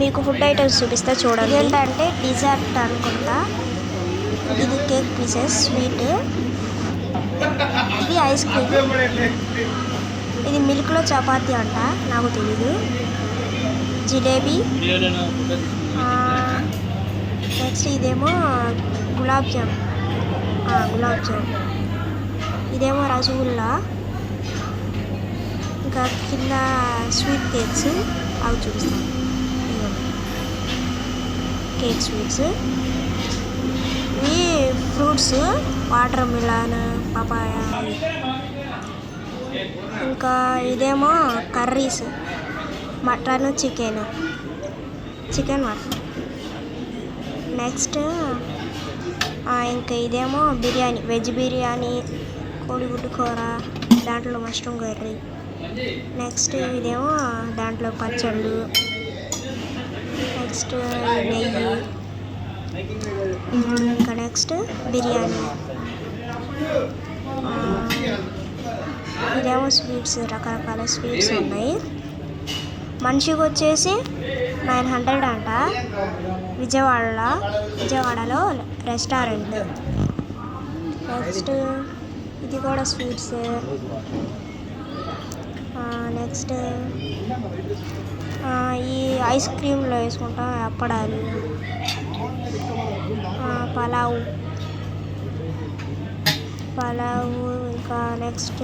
మీకు food items చూపిస్తా చూడండి. ఏంటంటే డిజర్ట్ అనుకుంటా. ఇది కేక్ పీసెస్ స్వీట్, ఇది ఐస్ క్రీమ్, ఇది మిల్క్లో చపాతీ అంట, నాకు తెలీదు. జిలేబీ, నెక్స్ట్ ఇదేమో గులాబ్ జామ్, ఇదేమో రసగుల్లా, ఇంకా కింద స్వీట్ కేక్స్ అవి చూపిస్తాను. కేక్ స్వీట్స్, ఇవి ఫ్రూట్స్, వాటర్ మిలాన్, పపాయ, ఇంకా ఇదేమో curries, mutton, chicken mutton. Next ఇంకా ఇదేమో బిర్యానీ, వెజ్ బిర్యానీ, కోడిగుడ్డు కూర, దాంట్లో మష్రూమ్ కర్రీ. నెక్స్ట్ ఇదేమో దాంట్లో పచ్చళ్ళు, నెక్స్ట్ నెయ్యి, ఇంకా నెక్స్ట్ బిర్యానీ. ఇదేమో స్వీట్స్, రకరకాల స్వీట్స్ ఉన్నాయి. మనిషికి వచ్చేసి 900 అంట. విజయవాడలో రెస్టారెంట్. నెక్స్ట్ ఇది కూడా స్వీట్స్. నెక్స్ట్ ఈ ఐస్ క్రీమ్లో వేసుకుంటాం అప్పడాలు, పలావ్, ఇంకా నెక్స్ట్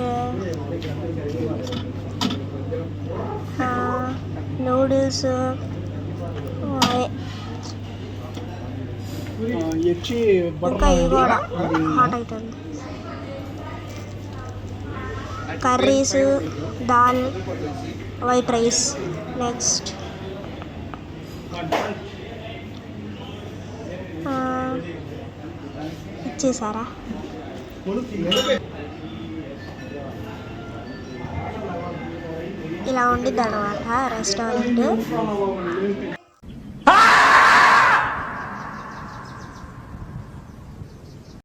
నూడిల్స్, ఇంకా ఇవి కూడా హాట్ ఐటమ్, కర్రీస్, దాల్, వైట్ రైస్. నెక్స్ట్ ఇచ్చేసారా? ఇలా ఉండిద్ది అన్నమాట రెస్టారెంట్.